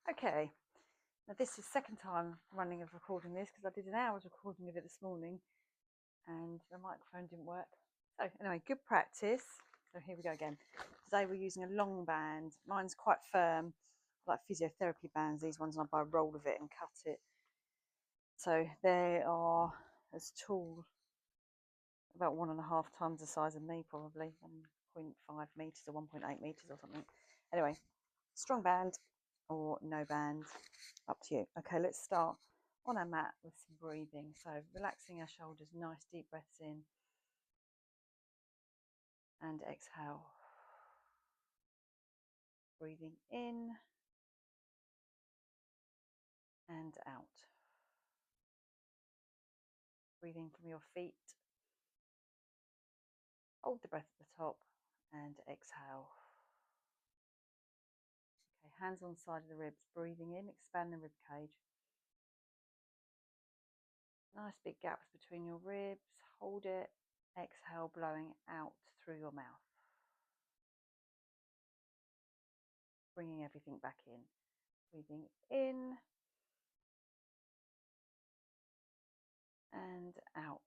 Okay, now this is second time running of recording this because I did an hour's recording of it this morning and the microphone didn't work. So anyway, good practice. So here we go again. Today we're using a long band. Mine's quite firm, like physiotherapy bands, these ones, and I buy a roll of it and cut it. So they are as tall, about 1.5 times the size of me, probably 1.5 meters or 1.8 meters or something. Anyway, strong band or no band, up to you. Okay, let's start on our mat with some breathing. So relaxing our shoulders, nice deep breaths in and exhale. Breathing in and out. Breathing from your feet. Hold the breath at the top and exhale. Okay, hands on the side of the ribs. Breathing in, expand the rib cage. Nice big gaps between your ribs. Hold it. Exhale, blowing out through your mouth. Bringing everything back in. Breathing in and out.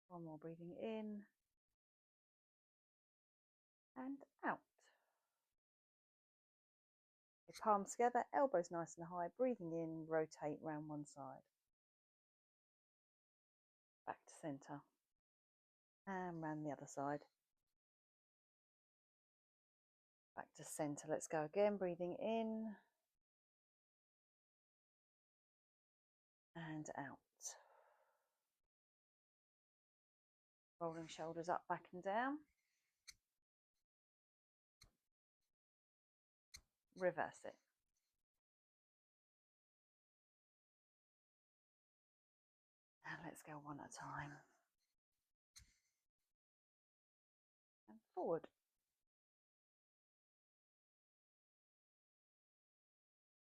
One more, breathing in and out. Your palms together, elbows nice and high. Breathing in, rotate round one side. Back to centre. And round the other side. Back to centre. Let's go again. Breathing in and out. Rolling shoulders up, back and down. Reverse it. And let's go one at a time. And forward.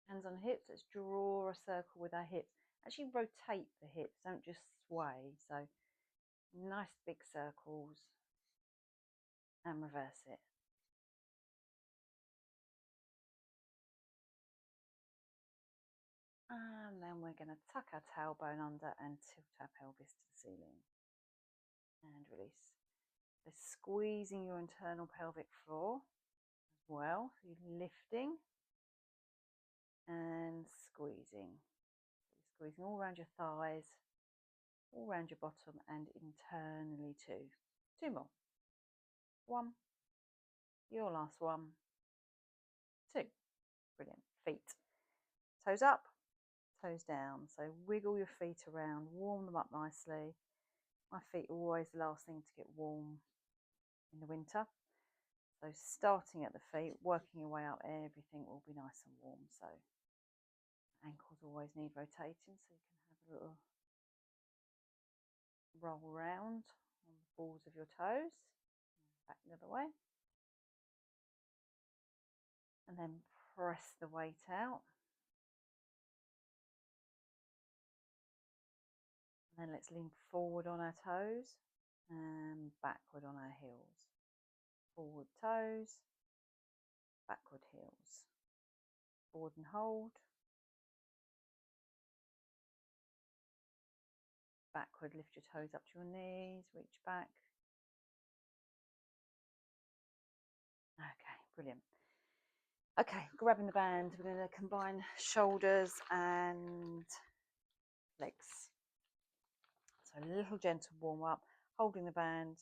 Hands on hips. Let's draw a circle with our hips. Actually rotate the hips, don't just sway. So nice big circles. And reverse it. And then we're going to tuck our tailbone under and tilt our pelvis to the ceiling. And release. So squeezing your internal pelvic floor as well. So you're lifting and squeezing. So you're squeezing all around your thighs, all around your bottom and internally too. Two more. One. Your last one. Two. Brilliant. Feet. Toes up, toes down. So wiggle your feet around, warm them up nicely. My feet are always the last thing to get warm in the winter. So starting at the feet, working your way up, everything will be nice and warm. So ankles always need rotating, so you can have a little roll around on the balls of your toes. Back the other way. And then press the weight out. And then let's lean forward on our toes and backward on our heels. Forward toes, backward heels. Forward and hold. Backward, lift your toes up to your knees, reach back. Okay, brilliant. Okay, grabbing the band, we're going to combine shoulders and legs. So a little gentle warm up, holding the band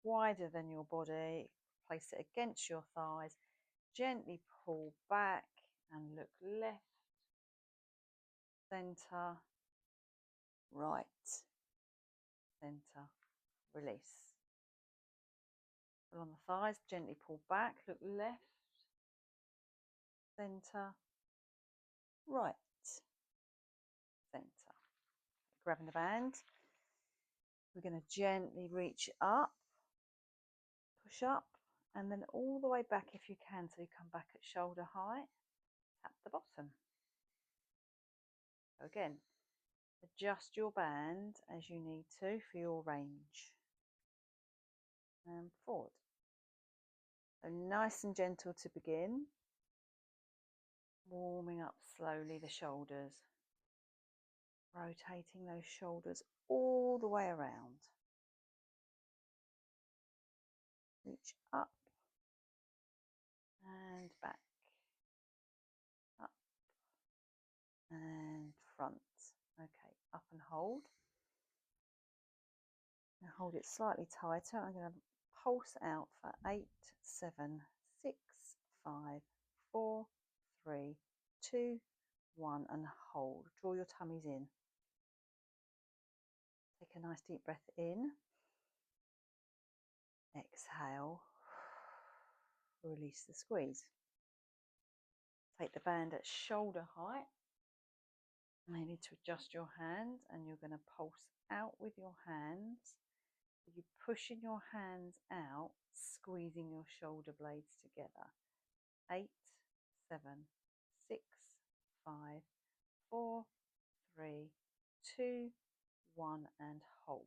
wider than your body, place it against your thighs, gently pull back and look left, centre, right, centre, release. Pull on the thighs, gently pull back, look left, centre, right, centre. Grabbing the band, we're going to gently reach up, push up, and then all the way back if you can, so you come back at shoulder height, tap the bottom. So again, adjust your band as you need to for your range. And forward. So nice and gentle to begin. Warming up slowly the shoulders. Rotating those shoulders all the way around. Reach up and back. Up and front. Okay, up and hold. Now hold it slightly tighter. I'm going to pulse out for 8, 7, 6, 5, 4, 3, 2, 1 and hold. Draw your tummies in. Take a nice deep breath in. Exhale. Release the squeeze. Take the band at shoulder height. Maybe to adjust your hands, and you're going to pulse out with your hands. You're pushing your hands out, squeezing your shoulder blades together. 8, 7, 6, 5, 4, 3, 2, 1 and hold.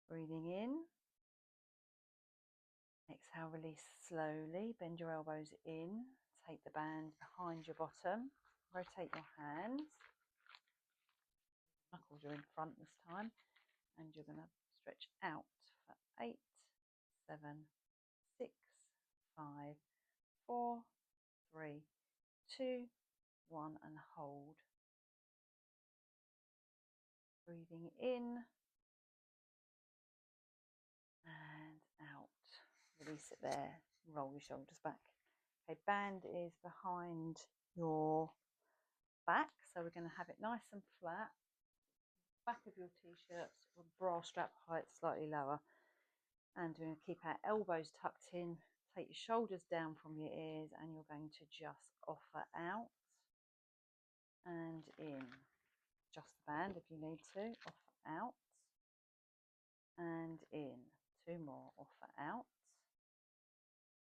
Breathing in. Exhale, release slowly. Bend your elbows in. Take the band behind your bottom. Rotate your hands. Knuckles are in front this time. And you're going to stretch out for 8, 7, 6, 5, 4, 3, 2, 1 and hold. Breathing in and out. Release it there. Roll your shoulders back. Okay, band is behind your back, so we're going to have it nice and flat. Back of your t-shirts or bra strap height slightly lower, and we're going to keep our elbows tucked in. Take your shoulders down from your ears, and you're going to just offer out and in. Adjust the band if you need to. Offer out and in. 2 more. Offer out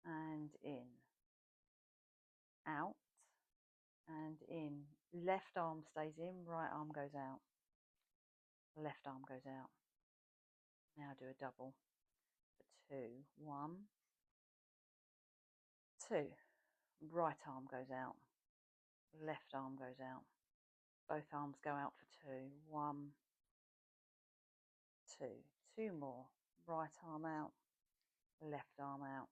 and in. Out and in. Left arm stays in, right arm goes out. Left arm goes out. Now do a double for 2. 1, 2. Right arm goes out. Left arm goes out. Both arms go out for 2. 1, 2. 2 more. Right arm out. Left arm out.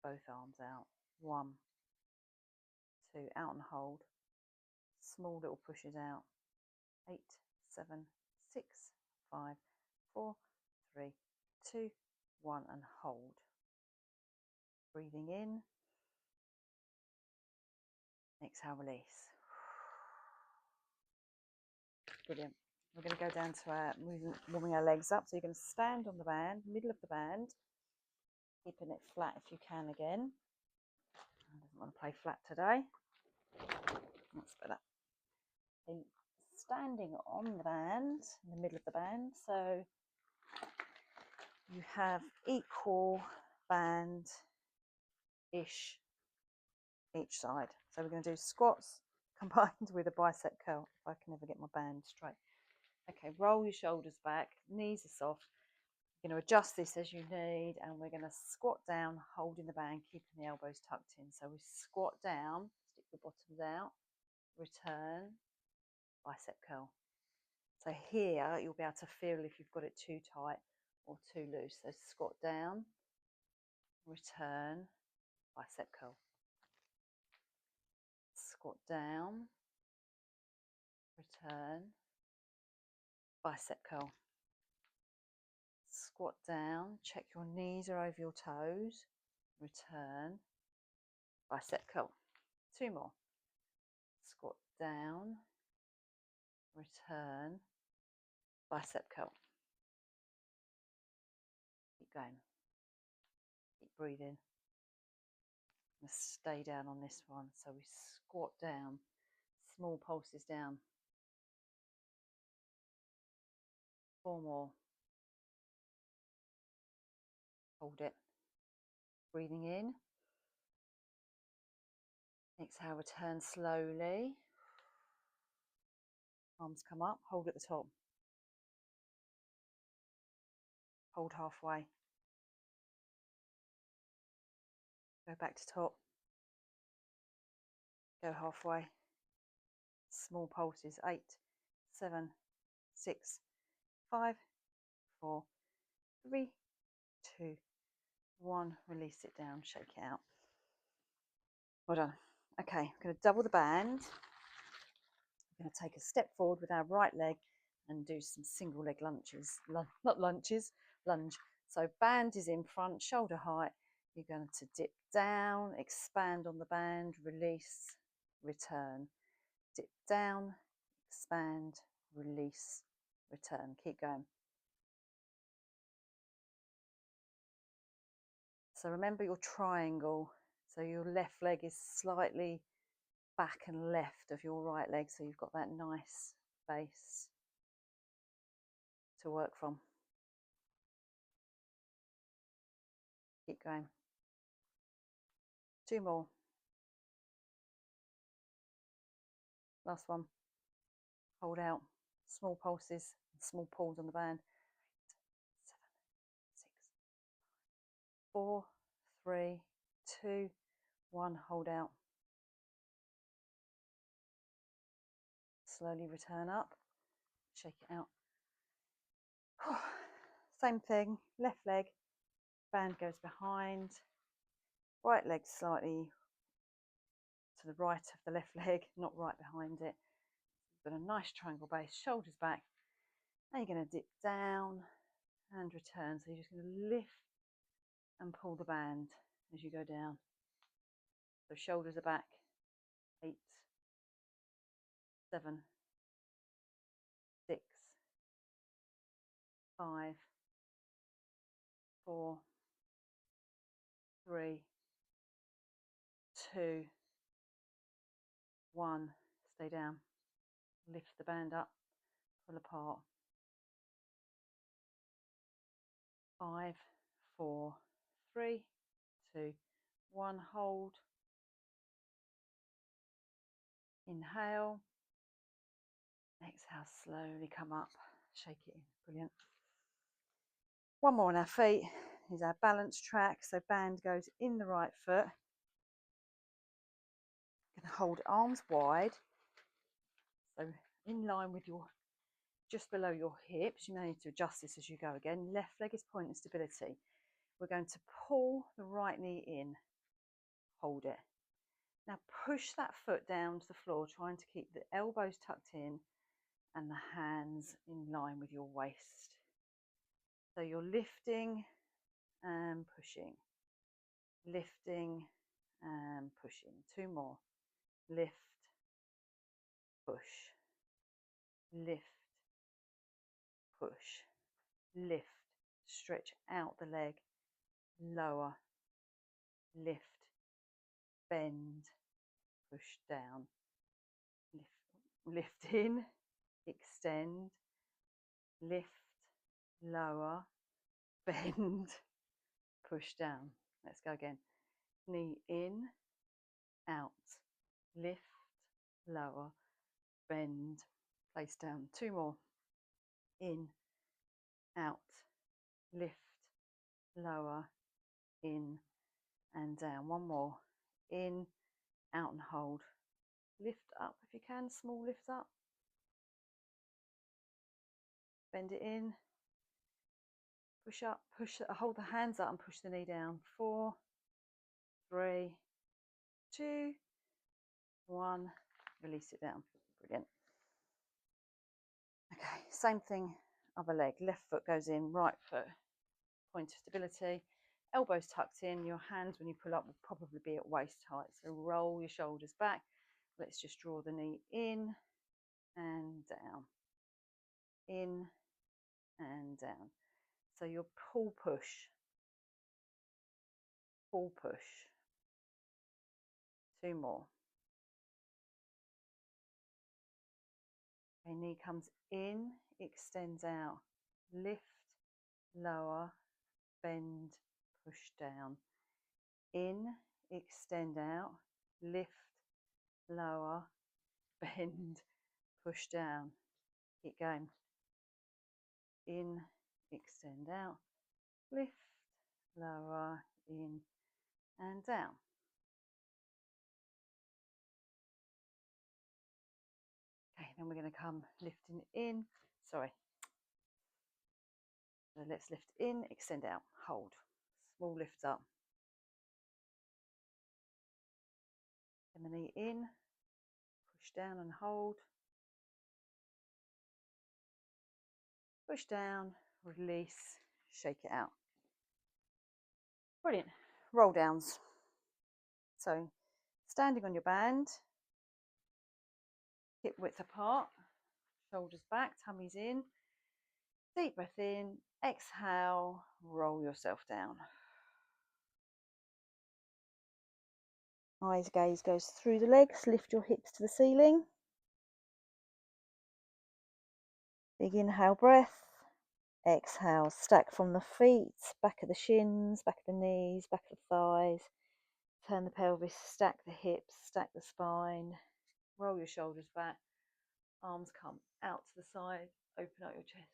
Both arms out. 1, 2. Out and hold. Small little pushes out. 8, 7, 6, 5, 4, 3, 2, 1 and hold. Breathing in. Exhale, release. Brilliant. We're going to go down to our warming our legs up. So you're going to stand on the band, middle of the band, keeping it flat if you can again. I don't want to play flat today. That's better. And standing on the band, in the middle of the band, so you have equal band-ish each side. So we're going to do squats combined with a bicep curl, if I can ever get my band straight. Okay, roll your shoulders back, knees are soft. You're going to adjust this as you need, and we're going to squat down, holding the band, keeping the elbows tucked in. So we squat down, stick the bottoms out, return, bicep curl. So here you'll be able to feel if you've got it too tight or too loose. So squat down, return, bicep curl. Squat down, return, bicep curl. Squat down, check your knees are over your toes, return, bicep curl. 2 more. Squat down, return, bicep curl. Keep going. Keep breathing. Stay down on this one. So we squat down, small pulses down. 4 more. Hold it. Breathing in. Exhale, return slowly. Arms come up, hold at the top. Hold halfway. Go back to top. Go halfway. Small pulses. 8, 7, 6, 5, 4, 3, 2, 1. Release it down. Shake it out. Well done. Okay, I'm going to double the band. I'm going to take a step forward with our right leg and do some single leg lunges. Not lunges, lunge. So band is in front, shoulder height. You're going to dip down, expand on the band, release, return. Dip down, expand, release, return. Keep going. So remember your triangle. So your left leg is slightly back and left of your right leg, so you've got that nice base to work from. Keep going. 2 more. Last one. Hold out. Small pulses, small pulls on the band. 7, 6, 4, 3, 2, 1. Hold out. Slowly return up. Shake it out. Same thing. Left leg. Band goes behind. Right leg slightly to the right of the left leg, not right behind it. But a nice triangle base. Shoulders back. Now you're going to dip down and return. So you're just going to lift and pull the band as you go down. So shoulders are back. 8, 7, 6, 5, 4, 3, 2, 1. Stay down. Lift the band up. Pull apart. 5, 4, 3, 2, 1. Hold. Inhale. Exhale, slowly come up. Shake it in. Brilliant. One more on our feet is our balance track. So band goes in the right foot. Going to hold arms wide. So in line with your, just below your hips. You may need to adjust this as you go again. Left leg is point and stability. We're going to pull the right knee in. Hold it. Now push that foot down to the floor, trying to keep the elbows tucked in and the hands in line with your waist. So you're lifting and pushing, lifting and pushing. 2 more. Lift, push, lift, push, lift. Stretch out the leg, lower, lift, bend, push down, lift in, extend, lift, lower, bend, push down. Let's go again. Knee in, out, lift, lower, bend, place down. 2 more. In, out, lift, lower, in and down. 1 more. In, out and hold. Lift up if you can, small lift up. Bend it in. Push up, push, hold the hands up and push the knee down. 4, 3, 2, 1. Release it down. Brilliant. Okay, same thing, other leg. Left foot goes in, right foot. Point of stability. Elbows tucked in. Your hands, when you pull up, will probably be at waist height. So roll your shoulders back. Let's just draw the knee in and down. In and down. So your pull push. Pull push. 2 more. Okay, knee comes in, extends out. Lift, lower, bend, push down. In, extend out. Lift, lower, bend, push down. Keep going. In, extend out. Lift, lower, in, and down. Okay, then we're going to come lifting in. Sorry. So let's lift in, extend out, hold. Small lift up. And the knee in, push down and hold. Push down, release, shake it out. Brilliant. Roll downs. So standing on your band, hip width apart, shoulders back, tummy's in. Deep breath in, exhale, roll yourself down. Eyes gaze goes through the legs, lift your hips to the ceiling. Big inhale breath. Exhale, stack from the feet, back of the shins, back of the knees, back of the thighs. Turn the pelvis, stack the hips, stack the spine. Roll your shoulders back. Arms come out to the side, open out your chest.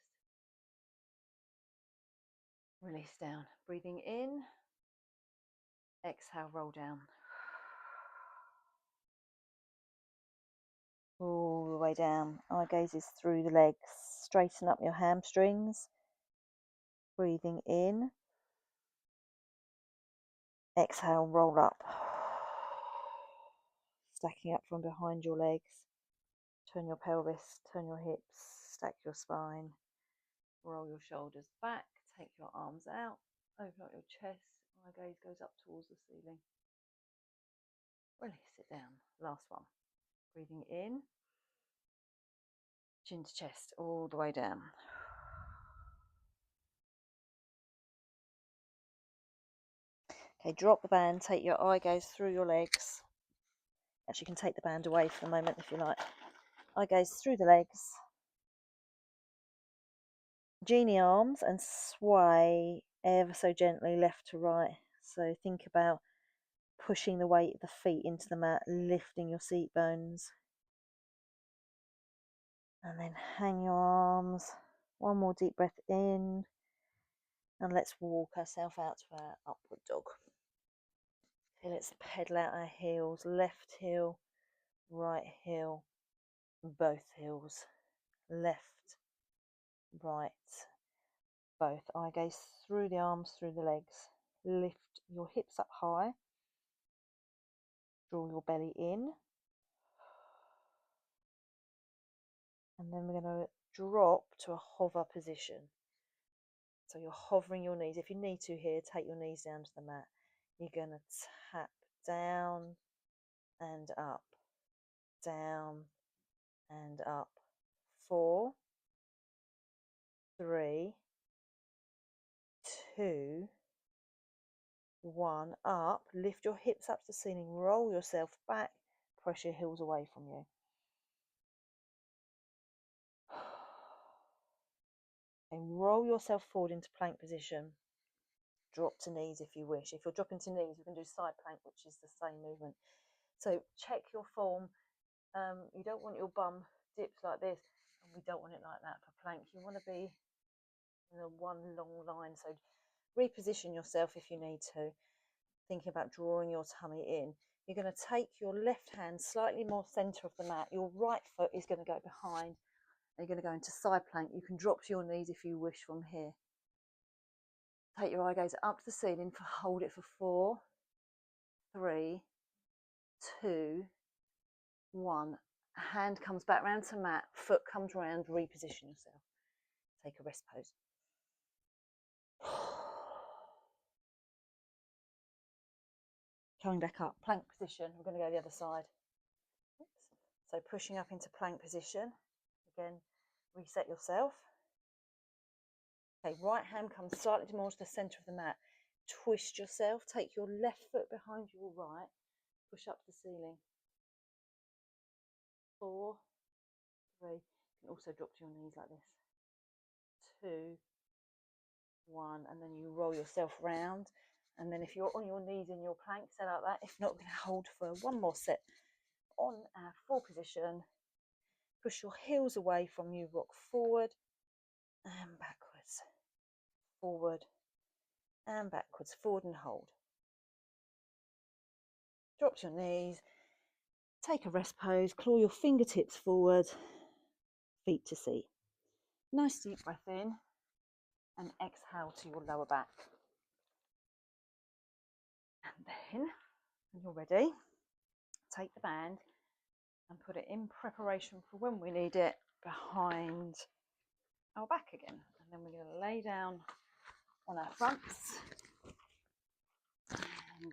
Release down. Breathing in. Exhale, roll down. All the way down. Eye gazes through the legs. Straighten up your hamstrings. Breathing in. Exhale, roll up. Stacking up from behind your legs. Turn your pelvis, turn your hips, stack your spine. Roll your shoulders back. Take your arms out. Open up your chest. Eye gaze goes up towards the ceiling. Release it down. Last one. Breathing in. Chin to chest, all the way down. Okay, drop the band, take your eye gaze through your legs. Actually, you can take the band away for a moment if you like. Eye gaze through the legs. Genie arms and sway ever so gently left to right. So think about pushing the weight of the feet into the mat, lifting your seat bones. And then hang your arms. One more deep breath in. And let's walk ourselves out to our upward dog. Okay, let's pedal out our heels. Left heel, right heel, both heels. Left, right, both. Eye gaze through the arms, through the legs. Lift your hips up high. Draw your belly in. And then we're going to drop to a hover position. So you're hovering your knees. If you need to here, take your knees down to the mat. You're going to tap down and up, down and up. 4, 3, 2, 1. Up. Lift your hips up to the ceiling. Roll yourself back. Press your heels away from you. And roll yourself forward into plank position. Drop to knees if you wish. If you're dropping to knees, you can do side plank, which is the same movement. So check your form. You don't want your bum dipped like this, and we don't want it like that for plank. You want to be in a one long line. So reposition yourself if you need to. Thinking about drawing your tummy in. You're going to take your left hand slightly more centre of the mat. Your right foot is going to go behind. You're going to go into side plank. You can drop to your knees if you wish from here. Take your eye gaze up to the ceiling. Hold it for 4, 3, 2, 1. Hand comes back round to mat. Foot comes round. Reposition yourself. Take a rest pose. Coming back up. Plank position. We're going to go the other side. So pushing up into plank position. Again, reset yourself. Okay, right hand comes slightly more to the centre of the mat. Twist yourself. Take your left foot behind your right. Push up to the ceiling. 4, 3. You can also drop to your knees like this. 2, 1. And then you roll yourself round. And then if you're on your knees in your plank, stay like that. If not, we're going to hold for one more set. On our full position, push your heels away from you. Rock forward and backwards. Forward and backwards. Forward and hold. drops your knees, take a rest pose, claw your fingertips forward, feet to seat. Nice deep breath in and exhale to your lower back. And then, when you're ready, take the band and put it in preparation for when we need it behind our back again. And then we're going to lay down on our fronts and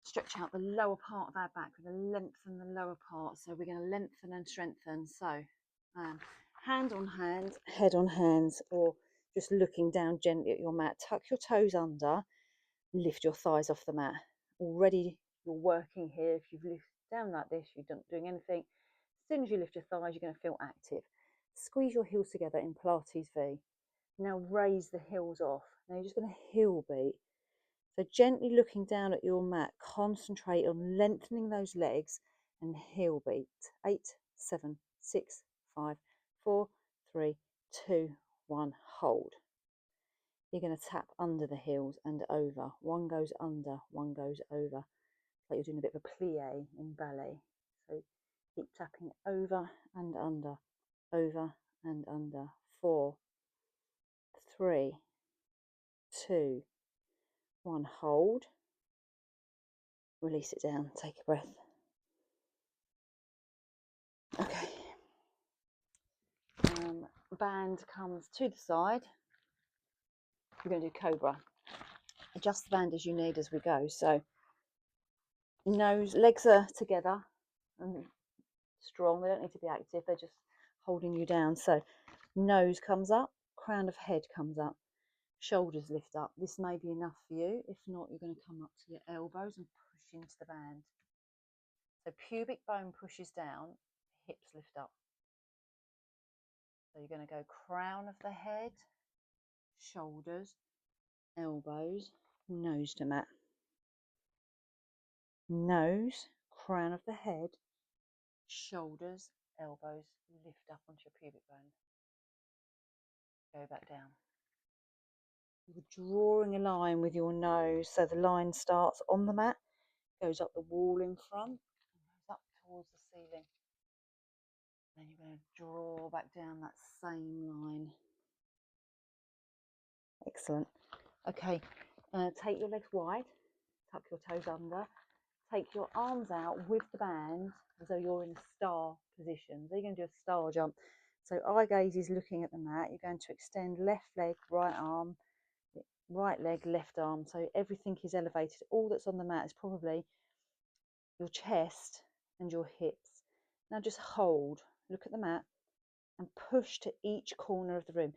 stretch out the lower part of our back. We're going to lengthen the lower part. So we're going to lengthen and strengthen. So hand on hand, head on hands, or just looking down gently at your mat. Tuck your toes under, lift your thighs off the mat. Already you're working here. If you've lifted down like this, you're not doing anything. As soon as you lift your thighs, you're going to feel active. Squeeze your heels together in Pilates V. Now raise the heels off. Now you're just going to heel beat. So gently looking down at your mat, concentrate on lengthening those legs and heel beat. 8, 7, 6, 5, 4, 3, 2, 1. Hold. You're going to tap under the heels and over. One goes under, one goes over. Like you're doing a bit of a plie in ballet. So keep tapping over and under, over and under. 4, 3, 2, 1. Hold. Release it down. Take a breath. Okay. Band comes to the side. We're going to do cobra. Adjust the band as you need as we go. So legs are together and strong. They don't need to be active. They're just holding you down. So nose comes up, crown of head comes up, shoulders lift up. This may be enough for you. If not, you're going to come up to your elbows and push into the band. So pubic bone pushes down, hips lift up. So you're going to go crown of the head, shoulders, elbows, nose to mat. Nose, crown of the head, shoulders, elbows, lift up onto your pubic bone. Go back down. You're drawing a line with your nose, so the line starts on the mat, goes up the wall in front, and goes up towards the ceiling. Then you're going to draw back down that same line. Excellent. Okay, take your legs wide, tuck your toes under, take your arms out with the band as though you're in a star position. So you're going to do a star jump. So eye gaze is looking at the mat. You're going to extend left leg, right arm, right leg, left arm. So everything is elevated. All that's on the mat is probably your chest and your hips. Now just hold, look at the mat and push to each corner of the room.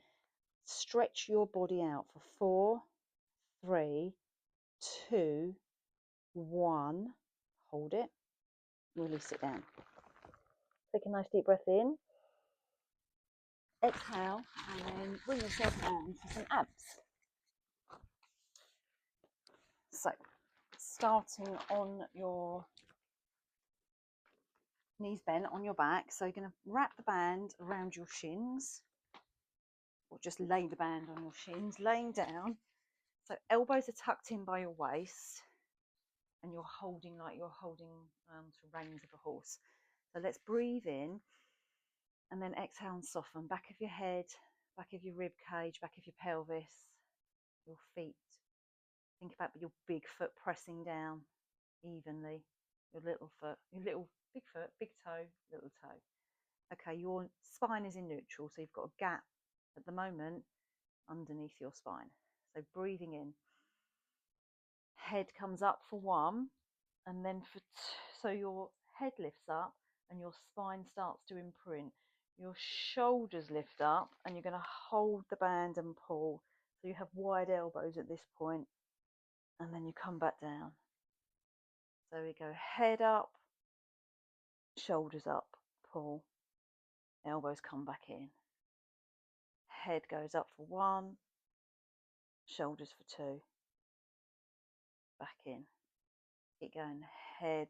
Stretch your body out for 4, 3, 2, 1. Hold it. Release it down. Take a nice deep breath in. Exhale and then bring yourself down for some abs. So starting on your knees bent on your back. So you're going to wrap the band around your shins or just lay the band on your shins, laying down. So elbows are tucked in by your waist and you're holding like you're holding to reins of a horse. So let's breathe in and then exhale and soften. Back of your head, back of your rib cage, back of your pelvis, your feet. Think about your big foot pressing down evenly. Your little foot, your little big foot, big toe, little toe. Okay, your spine is in neutral, so you've got a gap at the moment underneath your spine. So breathing in. Head comes up for 1, and then for 2, so your head lifts up and your spine starts to imprint. Your shoulders lift up and you're going to hold the band and pull. So you have wide elbows at this point, and then you come back down. So we go head up, shoulders up, pull, elbows come back in. Head goes up for 1, shoulders for 2, back in. Keep going, head,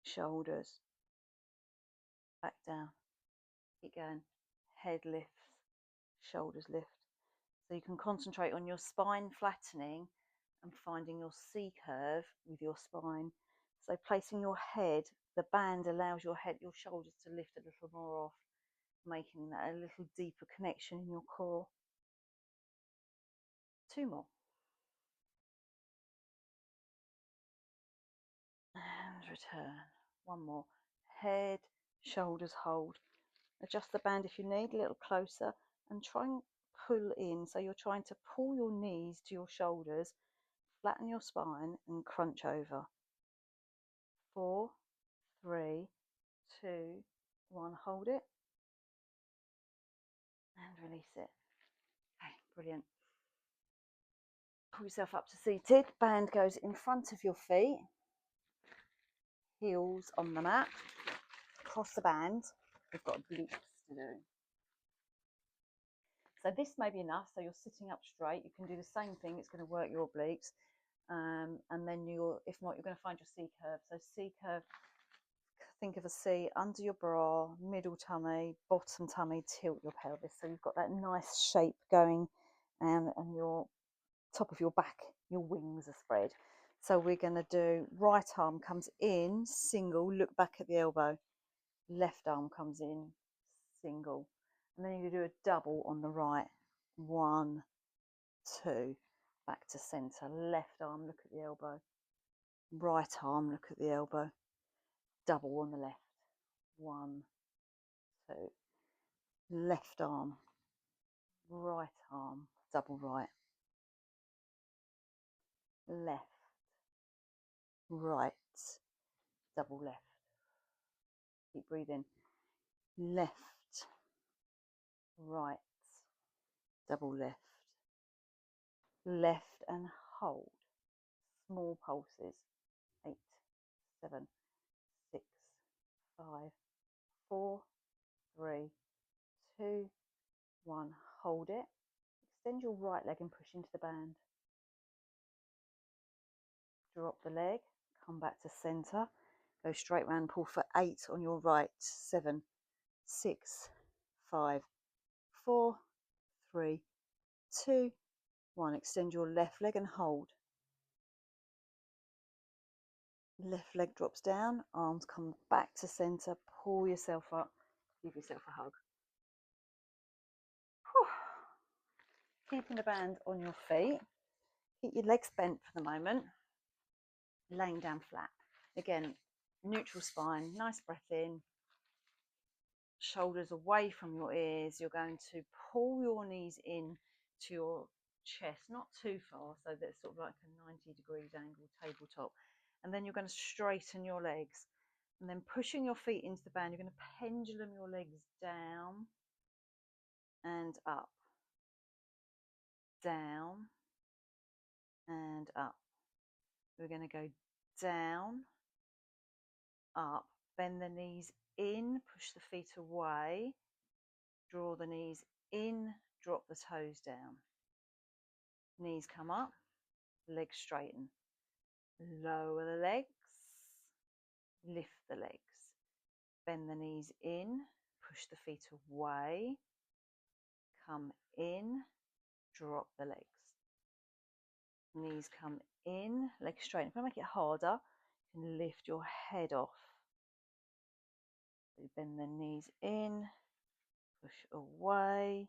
shoulders, back down. Keep going, head lifts, shoulders lift. So you can concentrate on your spine flattening and finding your C curve with your spine. So placing your head, the band allows your head, your shoulders to lift a little more off, making that a little deeper connection in your core. 2 more. And return. 1 more. Head, shoulders hold. Adjust the band if you need, a little closer, and try and pull in. So you're trying to pull your knees to your shoulders, flatten your spine, and crunch over. 4, 3, 2, 1. Hold it and release it. Okay, brilliant. Pull yourself up to seated. Band goes in front of your feet, heels on the mat. Across the band, we've got glutes to do. So this may be enough. So you're sitting up straight. You can do the same thing. It's going to work your obliques. And then if not, you're going to find your C curve. So C curve, think of a C under your bra, middle tummy, bottom tummy, tilt your pelvis. So you've got that nice shape going, and your top of your back, your wings are spread. So we're going to do right arm comes in, single, look back at the elbow. Left arm comes in, single. And then you do a double on the right. 1, 2, back to center. Left arm, look at the elbow. Right arm, look at the elbow. Double on the left. 1, 2. Left arm, right arm, double right. Left, right, double left. Keep breathing. Left, right, double left. Left and hold. Small pulses. 8, 7, 6, 5, 4, 3, 2, 1. Hold it. Extend your right leg and push into the band. Drop the leg. Come back to center. Go straight round. Pull for 8 on your right. 7, 6, 5, 4, 3, 2, 1. Extend your left leg and hold. Left leg drops down. Arms come back to center. Pull yourself up. Give yourself a hug. Whew. Keeping the band on your feet. Keep your legs bent for the moment. Laying down flat. Again, neutral spine. Nice breath in. Shoulders away from your ears. You're going to pull your knees in to your chest, not too far, so that's sort of like a 90 degrees angle tabletop. And then you're going to straighten your legs. And then pushing your feet into the band, you're going to pendulum your legs down and up. Down and up. We're going to go down, up, bend the knees in, push the feet away, draw the knees in, drop the toes down. Knees come up, legs straighten. Lower the legs, lift the legs. Bend the knees in, push the feet away, come in, drop the legs. Knees come in, legs straighten. If I make it harder, you can lift your head off. So bend the knees in, push away,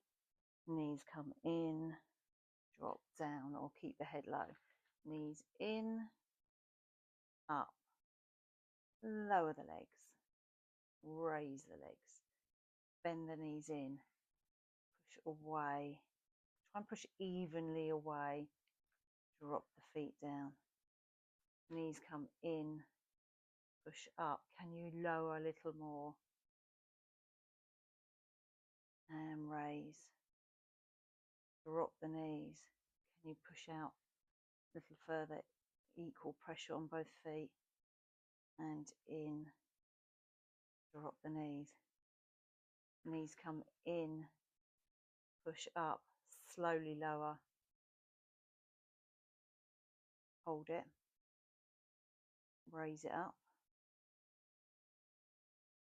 knees come in, drop down, or keep the head low. Knees in, up, lower the legs, raise the legs, bend the knees in, push away, try and push evenly away, drop the feet down, knees come in, push up. Can you lower a little more? And raise, drop the knees. Can you push out a little further? Equal pressure on both feet, and in, drop the knees. Knees come in, push up, slowly lower, hold it, raise it up,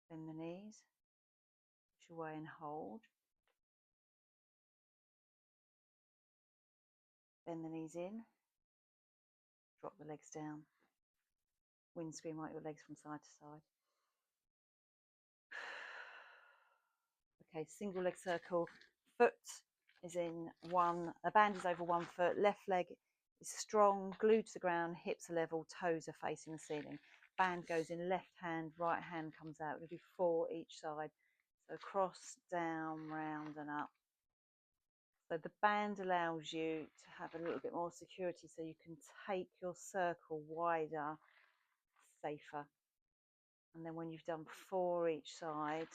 bend the knees, push away and hold, bend the knees in, Drop the legs down. Windscreen right your legs from side to side. Okay, single leg circle. Foot is in one, the band is over 1 foot, left leg is strong, glued to the ground, hips are level, toes are facing the ceiling. Band goes in left hand, right hand comes out. We'll do 4 each side. So across, down, round and up. So the band allows you to have a little bit more security so you can take your circle wider, safer. And then when you've done 4 each side,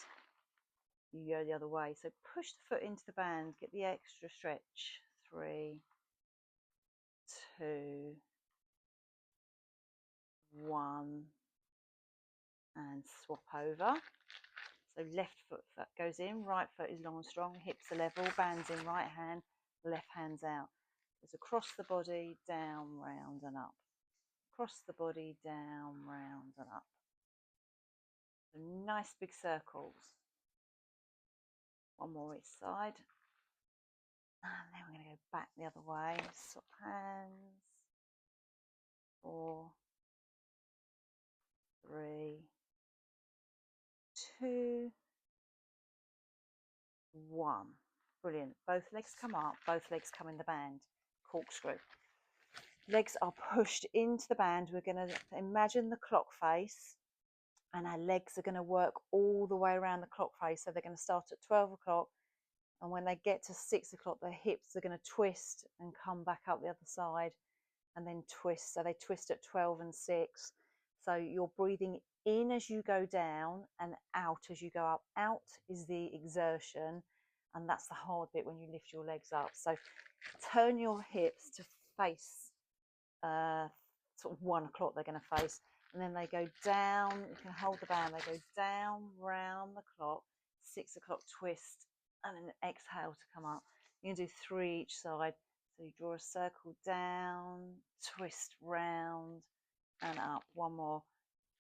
you go the other way. So push the foot into the band, get the extra stretch. 3, 2, 1, and swap over. So left foot goes in, right foot is long and strong, hips are level, bands in right hand, left hand's out. It's across the body, down, round and up. Across the body, down, round and up. So nice big circles. One more each side. And then we're going to go back the other way. Swap hands. 4, 3, 2, 1. Brilliant. Both legs come up, both legs come in the band. Corkscrew. Legs are pushed into the band. We're going to imagine the clock face, and our legs are going to work all the way around the clock face. So they're going to start at 12 o'clock, and when they get to 6 o'clock, their hips are going to twist and come back up the other side and then twist. So they twist at 12 and 6. So you're breathing in as you go down and out as you go up. Out is the exertion, and that's the hard bit when you lift your legs up. So turn your hips to face sort of 1 o'clock they're going to face, and then they go down. You can hold the band. They go down round the clock, 6 o'clock twist, and then exhale to come up. You can do 3 each side. So you draw a circle down, twist round and up. One more,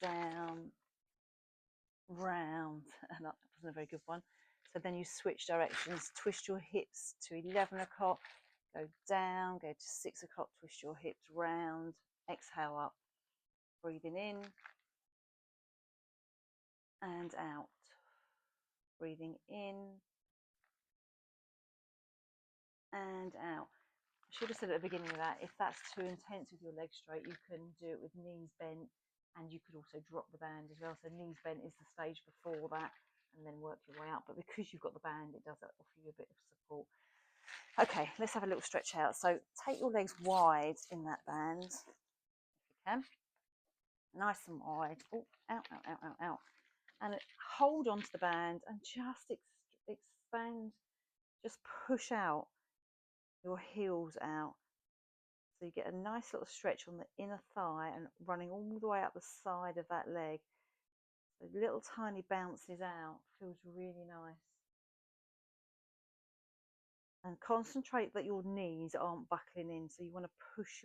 down, round and up. That wasn't a very good one. So then you switch directions, twist your hips to 11 o'clock, go down, go to 6 o'clock, twist your hips round, exhale up, breathing in and out, breathing in and out. I should have said at the beginning of that, if that's too intense with your legs straight, you can do it with knees bent, and you could also drop the band as well. So knees bent is the stage before that, and then work your way up. But because you've got the band, it does offer you a bit of support. Okay, let's have a little stretch out. So take your legs wide in that band, if you can. Nice and wide. Oh, out, out, out, out, out. And hold onto the band and just expand, just push out your heels out. So you get a nice little stretch on the inner thigh and running all the way up the side of that leg. So little tiny bounces out. Feels really nice. And concentrate that your knees aren't buckling in. So you want to push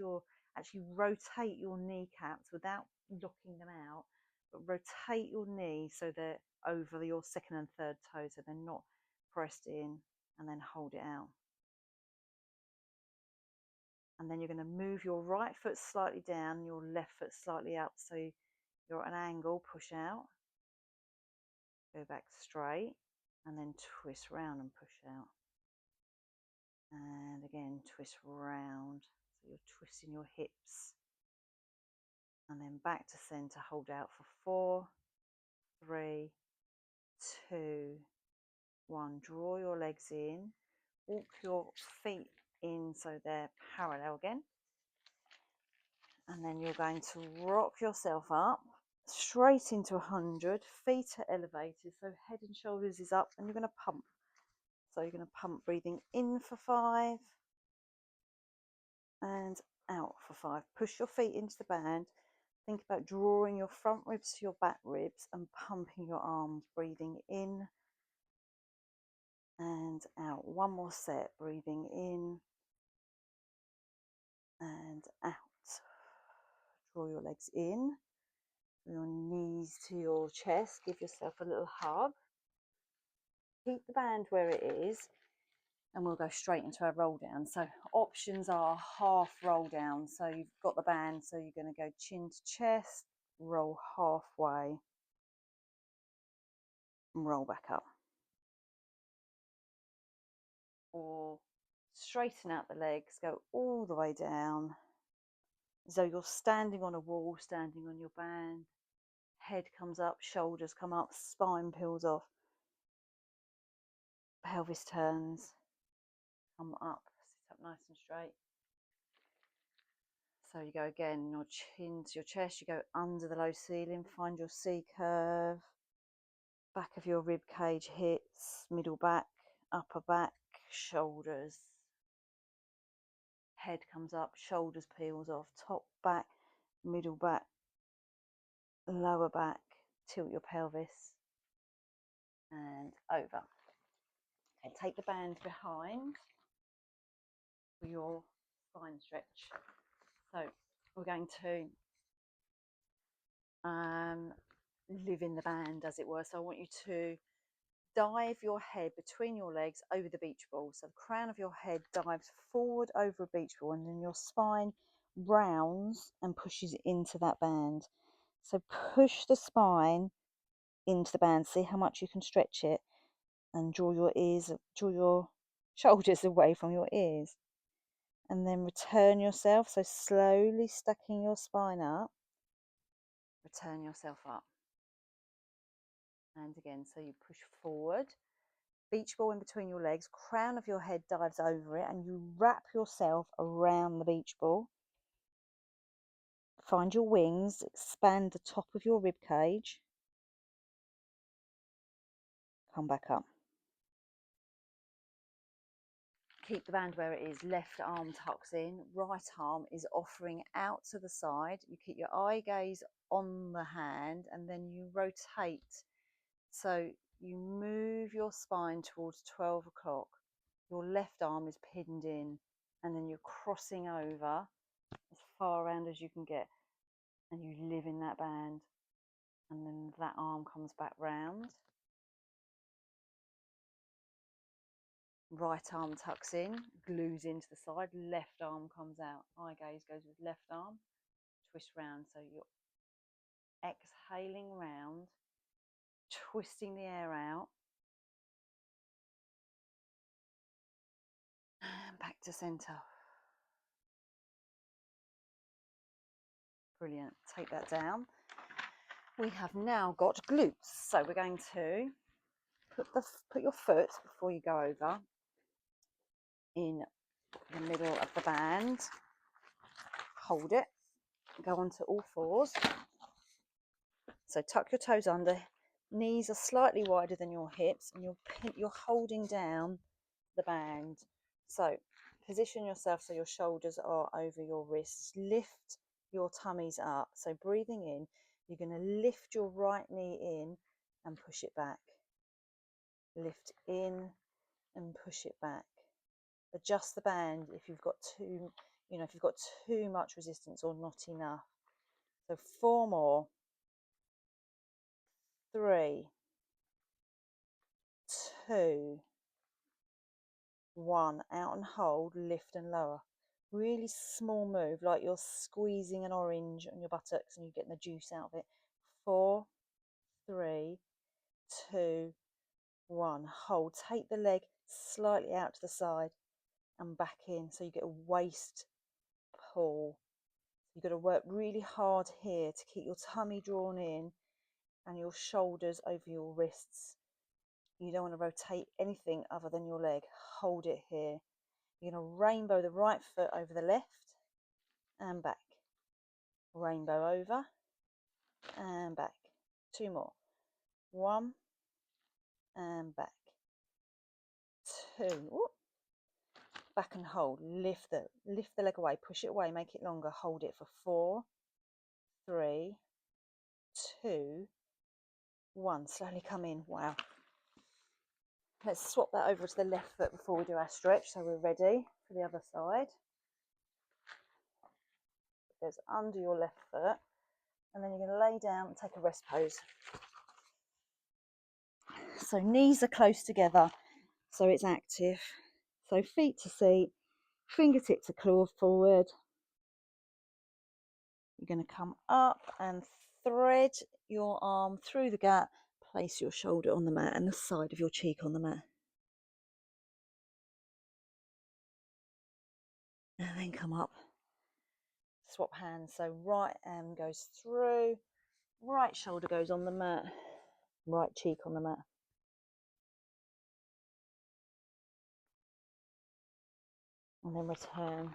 actually rotate your kneecaps without locking them out, but rotate your knees so they're over your second and third toes, so they're not pressed in, and then hold it out. And then you're going to move your right foot slightly down, your left foot slightly up. So you're at an angle, push out, go back straight, and then twist round and push out. And again, twist round. So you're twisting your hips. And then back to center, hold out for 4, 3, 2, 1. Draw your legs in, walk your feet in so they're parallel again. And then you're going to rock yourself up straight into 100. Feet are elevated, so head and shoulders is up, and you're going to pump. So you're going to pump, breathing in for 5 and out for 5. Push your feet into the band. Think about drawing your front ribs to your back ribs and pumping your arms, breathing in and out. One more set, breathing in and out. Draw your legs in, your knees to your chest. Give yourself a little hug. Keep the band where it is. and we'll go straight into our roll down. So options are half roll down. So you've got the band, so you're going to go chin to chest, roll halfway, and roll back up. Or straighten out the legs, go all the way down, as though you're standing on a wall, standing on your band. Head comes up, shoulders come up, spine peels off, pelvis turns, come up, sit up nice and straight. So you go again, your chin to your chest, you go under the low ceiling, find your C curve, back of your rib cage hits, middle back, upper back, shoulders. Head comes up, shoulders peels off, top back, middle back, lower back, tilt your pelvis, and over. Okay, take the band behind for your spine stretch. So we're going to live in the band, as it were. So I want you to dive your head between your legs over the beach ball. So the crown of your head dives forward over a beach ball, and then your spine rounds and pushes into that band. So push the spine into the band. See how much you can stretch it, and draw your shoulders away from your ears. And then return yourself. So slowly stacking your spine up, return yourself up. And again, so you push forward, beach ball in between your legs, crown of your head dives over it, and you wrap yourself around the beach ball. Find your wings, expand the top of your rib cage, come back up. Keep the band where it is, left arm tucks in, right arm is offering out to the side. You keep your eye gaze on the hand, and then you rotate. So you move your spine towards 12 o'clock. Your left arm is pinned in, and then you're crossing over as far around as you can get, and you live in that band. And then that arm comes back round. Right arm tucks in, glues into the side, left arm comes out. Eye gaze goes with left arm, twist round. So you're exhaling round, twisting the air out, and back to centre. Brilliant. Take that down. We have now got glutes. So we're going to put your foot, before you go over, in the middle of the band. Hold it. Go onto all fours. So tuck your toes under. Knees are slightly wider than your hips, and you're holding down the band. So position yourself so your shoulders are over your wrists. Lift your tummies up. So breathing in, you're going to lift your right knee in and push it back. Lift in and push it back. Adjust the band if you've got too much resistance or not enough. So 4 more. 3, 2, 1. Out and hold, lift and lower. Really small move, like you're squeezing an orange on your buttocks and you're getting the juice out of it. 4, 3, 2, 1. Hold. Take the leg slightly out to the side and back in, so you get a waist pull. You've got to work really hard here to keep your tummy drawn in and your shoulders over your wrists. You don't want to rotate anything other than your leg. Hold it here. You're going to rainbow the right foot over the left and back. Rainbow over and back. 2 more. 1 and back. 2. Whoop. Back and hold. Lift the leg away. Push it away. Make it longer. Hold it for 4, 3, 2, 1. Slowly come in. Wow. Let's swap that over to the left foot before we do our stretch, so we're ready for the other side. It goes under your left foot, and then you're going to lay down and take a rest pose. So knees are close together, so it's active. So feet to seat, fingertips to claw forward. You're going to come up and thread your arm through the gap. Place your shoulder on the mat and the side of your cheek on the mat. And then come up. Swap hands. So right arm goes through, right shoulder goes on the mat, right cheek on the mat. And then return.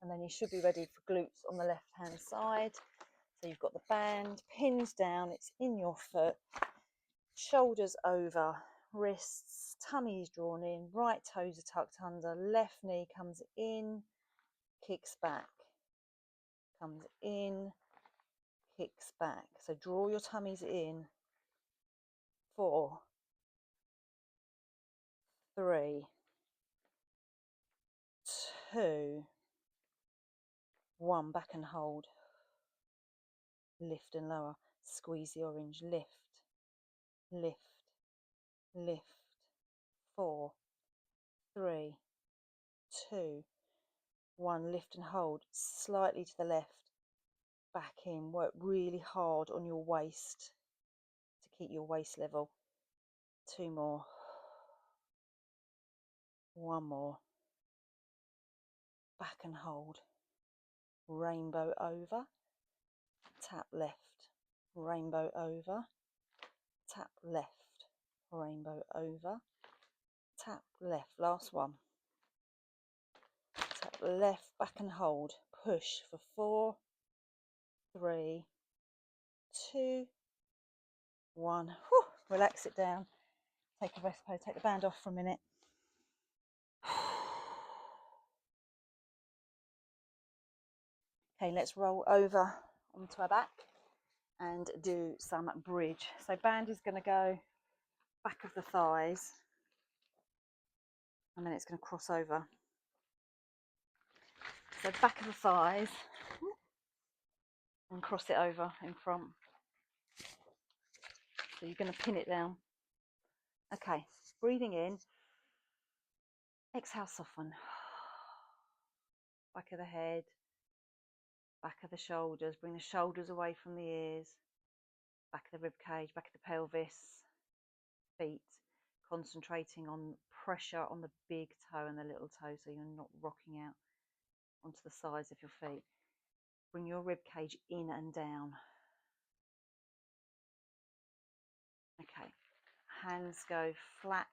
And then you should be ready for glutes on the left hand side. So you've got the band, pins down, it's in your foot, shoulders over, wrists, tummy is drawn in, right toes are tucked under, left knee comes in, kicks back, comes in, kicks back. So draw your tummies in. 4, 3, 2, 1. Back and hold. Lift and lower. Squeeze the orange. Lift, lift, lift. 4, 3, 2, 1. Lift and hold. Slightly to the left. Back in. Work really hard on your waist to keep your waist level. 2 more. 1 more. Back and hold. Rainbow over. Tap left. Rainbow over. Tap left. Rainbow over. Tap left. Last one. Tap left. Back and hold. Push for 4, 3, 2, 1. Whew. Relax it down. Take a rest pose. Take the band off for a minute. Okay, let's roll over onto our back and do some bridge. So band is going to go back of the thighs and then it's going to cross over. So back of the thighs and cross it over in front. So you're going to pin it down. Okay, breathing in. Exhale, soften. Back of the head, back of the shoulders. Bring the shoulders away from the ears. Back of the rib cage, back of the pelvis. Feet. Concentrating on pressure on the big toe and the little toe so you're not rocking out onto the sides of your feet. Bring your rib cage in and down. Okay, hands go flat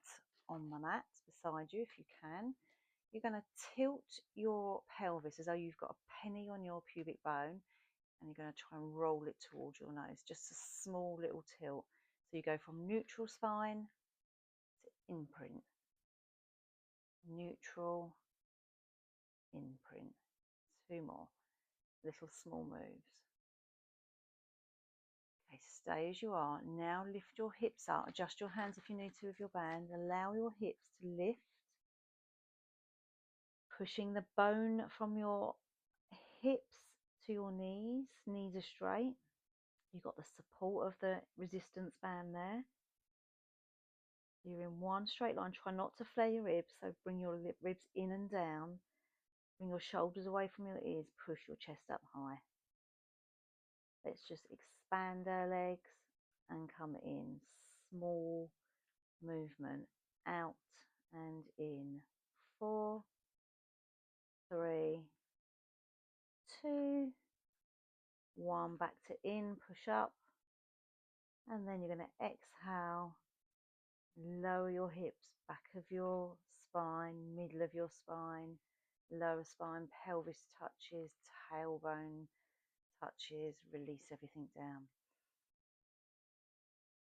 on the mat beside you if you can. You're going to tilt your pelvis as though you've got a penny on your pubic bone and you're going to try and roll it towards your nose, just a small little tilt. So you go from neutral spine to imprint. Neutral, imprint. 2 more. Little small moves. Okay, stay as you are. Now lift your hips up. Adjust your hands if you need to with your band. Allow your hips to lift. Pushing the bone from your hips to your knees. Knees are straight. You've got the support of the resistance band there. You're in one straight line. Try not to flare your ribs. So bring your ribs in and down. Bring your shoulders away from your ears. Push your chest up high. Let's just expand our legs and come in. Small movement. Out and in. 4, 3, 2, 1. Back to in. Push up. And then you're going to exhale. Lower your hips, back of your spine, middle of your spine, lower spine, pelvis touches, tailbone touches, release everything down.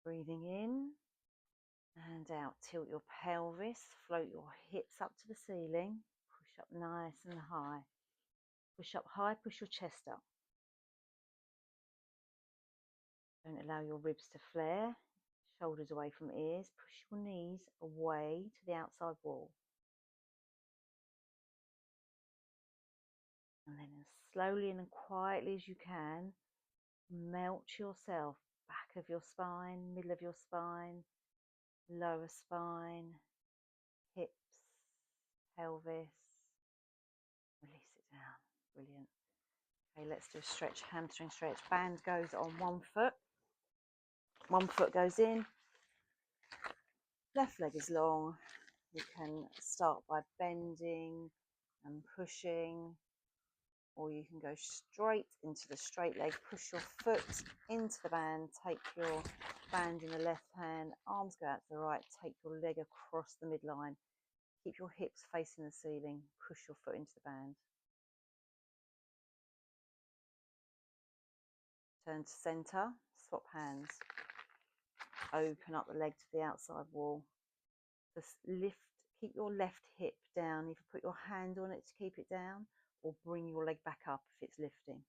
Breathing in and out, tilt your pelvis, float your hips up to the ceiling, push up nice and high. Push up high, push your chest up. Don't allow your ribs to flare. Shoulders away from ears, push your knees away to the outside wall. And then as slowly and quietly as you can, melt yourself back of your spine, middle of your spine, lower spine, hips, pelvis. Release it down. Brilliant. Okay, let's do a stretch, hamstring stretch. Band goes on one foot. One foot goes in. Left leg is long. You can start by bending and pushing, or you can go straight into the straight leg. Push your foot into the band. Take your band in the left hand. Arms go out to the right. Take your leg across the midline. Keep your hips facing the ceiling. Push your foot into the band. Turn to center. Swap hands. Open up the leg to the outside wall. Just lift. Keep your left hip down. Either put your hand on it to keep it down, or bring your leg back up if it's lifting.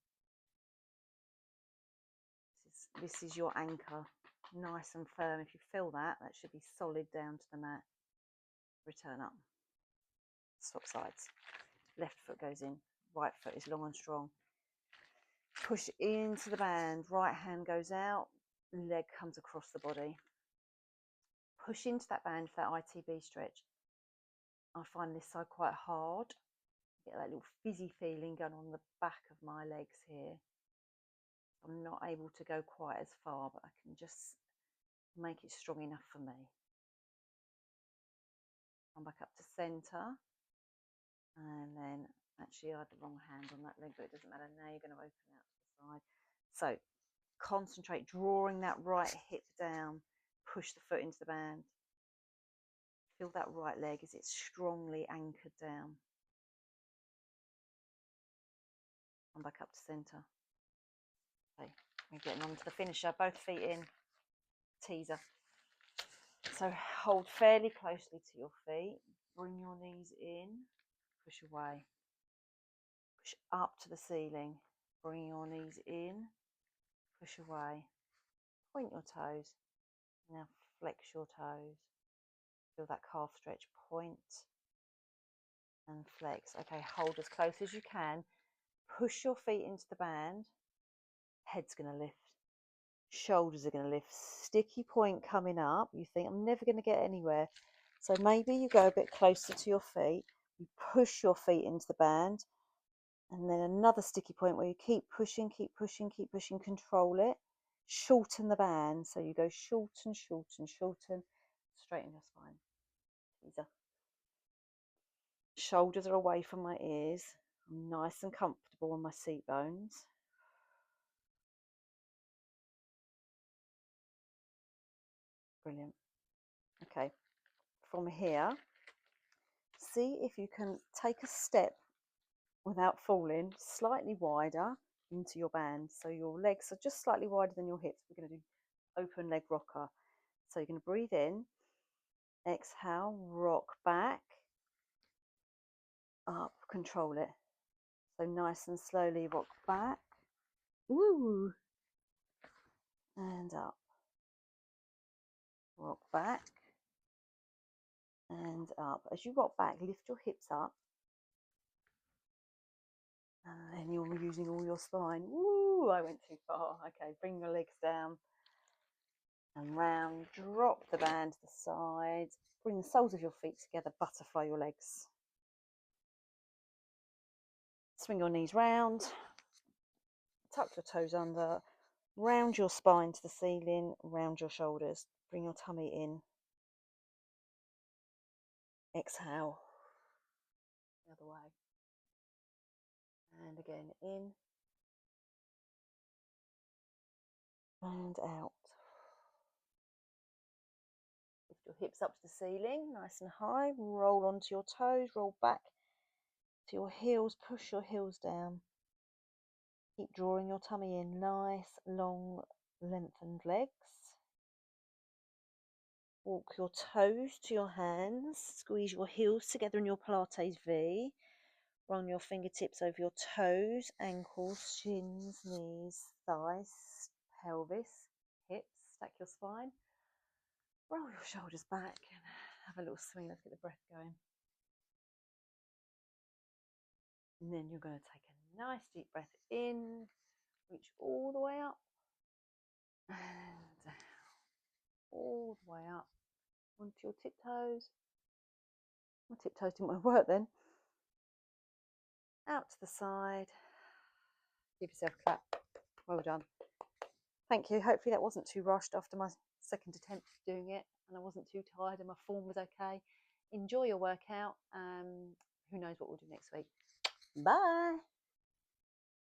This is your anchor, nice and firm. If you feel that, that should be solid down to the mat. Return up. Swap sides. Left foot goes in. Right foot is long and strong. Push into the band. Right hand goes out. Leg comes across the body. Push into that band for that ITB stretch. I find this side quite hard. Get that little fizzy feeling going on the back of my legs here. I'm not able to go quite as far, but I can just make it strong enough for me. Come back up to center, and then actually I had the wrong hand on that leg, but it doesn't matter. Now you're going to open out to the side. So concentrate, drawing that right hip down. Push the foot into the band. Feel that right leg as it's strongly anchored down. Come back up to center. Okay, we're getting on to the finisher. Both feet in. Teaser. So hold fairly closely to your feet. Bring your knees in. Push away. Push up to the ceiling. Bring your knees in. Push away. Point your toes. Now flex your toes. Feel that calf stretch. Point and flex. Okay, hold as close as you can. Push your feet into the band. Head's going to lift. Shoulders are going to lift. Sticky point coming up. You think, I'm never going to get anywhere. So maybe you go a bit closer to your feet. You push your feet into the band. And then another sticky point where you keep pushing, keep pushing, keep pushing. Control it. Shorten the band. So you go shorten, shorten, shorten. Straighten your spine. Teaser. Shoulders are away from my ears. I'm nice and comfortable on my seat bones. Brilliant. Okay, from here, see if you can take a step without falling slightly wider into your band. So your legs are just slightly wider than your hips. We're going to do open leg rocker. So you're going to breathe in, exhale, rock back, up, control it. So nice and slowly rock back, woo, and up. Rock back and up. As you rock back, lift your hips up. And then you're using all your spine. Woo, I went too far. Okay, bring your legs down and round. Drop the band to the side. Bring the soles of your feet together. Butterfly your legs. Swing your knees round. Tuck your toes under. Round your spine to the ceiling. Round your shoulders. Bring your tummy in. Exhale. The other way. And again, in and out. Lift your hips up to the ceiling, nice and high. Roll onto your toes, roll back to your heels, push your heels down. Keep drawing your tummy in, nice, long, lengthened legs. Walk your toes to your hands, squeeze your heels together in your Pilates V. Run your fingertips over your toes, ankles, shins, knees, thighs, pelvis, hips. Stack your spine. Roll your shoulders back and have a little swing. Let's get the breath going. And then you're going to take a nice deep breath in, reach all the way up and down, all the way up onto your tiptoes My tiptoes didn't want to work then. Out to the side. Give yourself a clap. Well done. Thank you. Hopefully that wasn't too rushed after my second attempt of doing it, and I wasn't too tired and my form was okay. Enjoy your workout. Who knows what we'll do next week. Bye.